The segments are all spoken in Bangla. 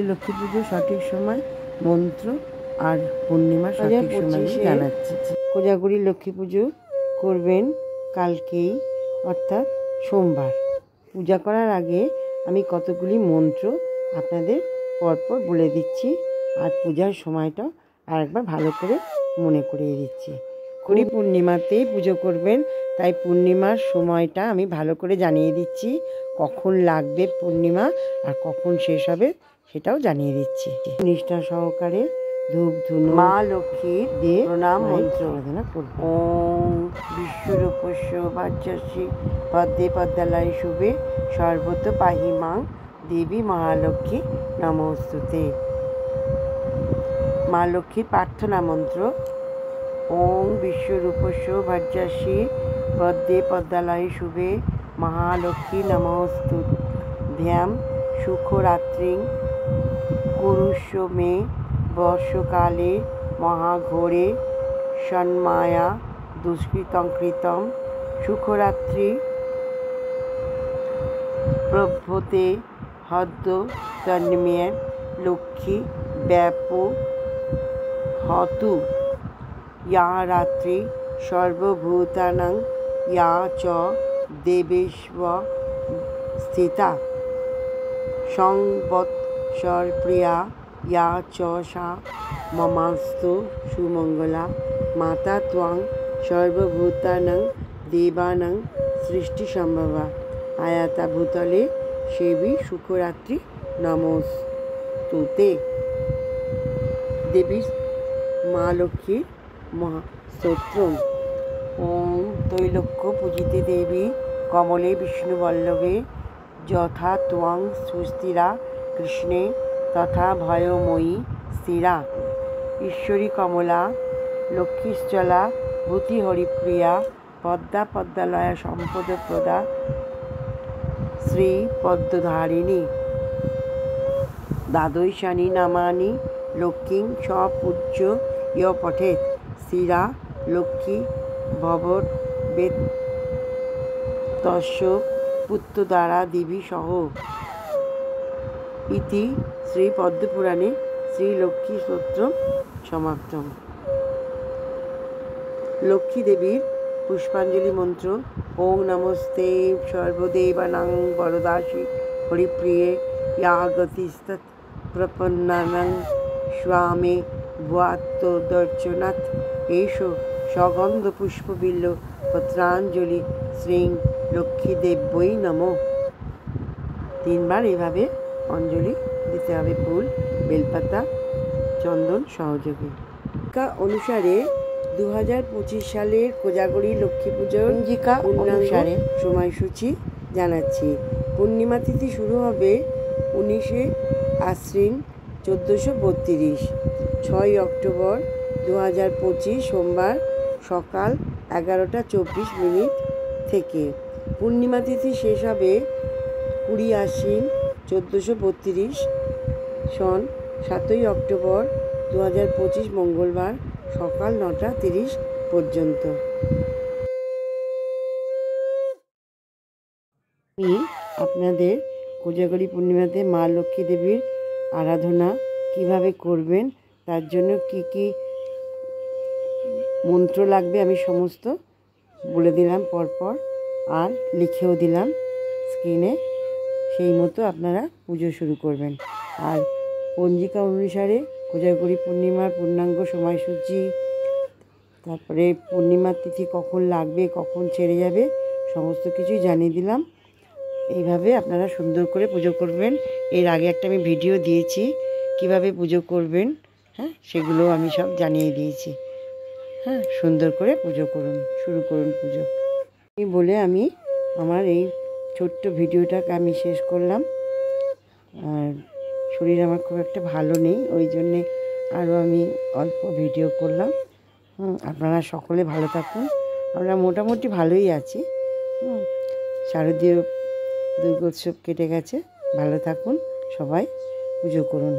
লক্ষ্মী পুজোর সঠিক সময় মন্ত্র আর পূর্ণিমার সঠিক সময় জানাচ্ছি। কোজাগরি লক্ষ্মী পুজো করবেন কালকেই, অর্থাৎ সোমবার। পূজা করার আগে আমি কতগুলি মন্ত্র আপনাদের পরপর বলে দিচ্ছি, আর পূজার সময়টা আরেকবার ভালো করে মনে করিয়ে দিচ্ছি। করি পূর্ণিমাতেই পুজো করবেন, তাই পূর্ণিমার সময়টা আমি ভালো করে জানিয়ে দিচ্ছি। কখন লাগবে পূর্ণিমা আর কখন শেষ হবে সেটাও জানিয়ে দিচ্ছি। নিষ্ঠা সহকারে ধূপ ধুনো মা লক্ষ্মীর দিয়ে প্রণাম মন্ত্র আরাধনা করব। ওম বিশ্বরূপস্য ভাজ্যসী পদ্মে পদ্মালয়ে শুভে সর্বত পাহি মাং দেবী মহালক্ষ্মী নমস্তুতে। মা লক্ষ্মীর প্রার্থনা মন্ত্র: ওম বিশ্বরূপস্য ভাজ্যসী পদ্মে পদ্মালয়ে শুভে মহালক্ষ্মী নমস্তুভ্যাম সুখরাত্রিং কুরুষ্ব মে বর্ষকালে মহাঘোরে সন্মায়া দুষ্কৃতং কৃতম সুখরাত্রি প্রভ্যতে হদ্য তন্মেয় লক্ষ্মী ব্যাপ হতু ইয়া রাত্রি সর্বভূতানাং ইয়া চ দেবেষ্ব স্থিতা সংবৎসরপ্রিয়া ইয়া চ সা মমাস্তু সুমঙ্গলা মাতা ত্বং সর্বভূতানাং দেবানাং সৃষ্টিসম্ভবা আয়াতা ভূতলে সেবী সুখরাত্রি নমস্তুতে। দেবী মা লক্ষ্মীর মহাস্তোত্র: ওম তৈলক্য পূজিতে দেবী কমলে বিষ্ণুবল্লভে যথা ত্বং সুস্থিরা কৃষ্ণে তথা ভয়ময়ী স্থিরা ঈশ্বরী কমলা লক্ষ্মীশ্চলা ভূতি হরিপ্রিয়া পদ্মা পদ্মালয়া সম্পদপ্রদা শ্রী পদ্মধারিণী দ্বাদশানি নামানি লক্ষ্মীং স্বপূজ্য ইয় পঠেৎ স্থিরা লক্ষ্মী ভববেৎ তস্য পুত্রদ্বারা দেবী সহ ইতি শ্রী পদ্মপুরাণে শ্রীলক্ষ্মী স্তোত্র সমাপ্তম। লক্ষ্মী দেবীর পুষ্পাঞ্জলি মন্ত্র: ওং নমস্তে সর্বদেবানাং বরদাসী হরিপ্রিয়ে ইয়া গতিস্তৎ প্রপন্নানাং স্বামে ভুয়াত্তদর্শনাথ এষো সগন্ধ পুষ্পবিল্ল পত্রাঞ্জলি শ্রীং লক্ষ্মীদেব্যই নমঃ। 3 বার এভাবে অঞ্জলি দিতে হবে, ফুল, বেলপাতা, চন্দন সহযোগে। অনুসারে 2025 সালের কোজাগরি লক্ষ্মী পুজোর পঞ্জিকা অনুসারে সময়সূচি জানাচ্ছি। পূর্ণিমা তিথি শুরু হবে 19 আশ্বিন 1432, 6 অক্টোবর 2025 সোমবার সকাল 11টা 24 থেকে। পূর্ণিমা তিথি শেষ হবে 20 আশ্বিন 1432 সন 7 অক্টোবর 2025 মঙ্গলবার সকাল 9টা 30 পর্যন্ত। আমি আপনাদের কোজাগরি পূর্ণিমাতে মা লক্ষ্মী দেবীর আরাধনা কিভাবে করবেন, তার জন্য কি কি মন্ত্র লাগবে আমি সমস্ত বলে দিলাম পরপর, আর লিখেও দিলাম স্ক্রিনে। সেই মতো আপনারা পুজো শুরু করবেন। আর পঞ্জিকা অনুসারে কোজাগরি পূর্ণিমার পূর্ণাঙ্গ সময়সূচি, তারপরে পূর্ণিমার তিথি কখন লাগবে, কখন ছেড়ে যাবে, সমস্ত কিছুই জানিয়ে দিলাম। এইভাবে আপনারা সুন্দর করে পুজো করবেন। এর আগে একটা আমি ভিডিও দিয়েছি কিভাবে পুজো করবেন, হ্যাঁ, সেগুলো আমি সব জানিয়ে দিয়েছি। হ্যাঁ, সুন্দর করে পুজো করুন, শুরু করুন পুজো। বলে আমি আমার এই ছোট্ট ভিডিওটাকে আমি শেষ করলাম। আর শরীর আমার খুব একটা ভালো নেই, ওই জন্যে আরও আমি অল্প ভিডিও করলাম। আপনারা সকলে ভালো থাকুন। আমরা মোটামুটি ভালোই আছি। শারদীয় দুর্গোৎসব কেটে গেছে। ভালো থাকুন, সবাই পুজো করুন।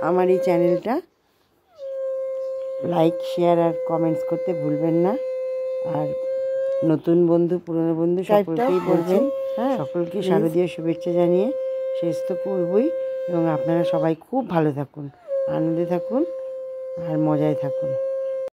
আমার এই চ্যানেলটা লাইক, শেয়ার আর কমেন্টস করতে ভুলবেন না। আর নতুন বন্ধু, পুরনো বন্ধু সকলকেই বলবেন, সকলকে শারদীয় শুভেচ্ছা জানিয়ে শেষ তো করবই, এবং আপনারা সবাই খুব ভালো থাকুন, আনন্দে থাকুন আর মজায় থাকুন।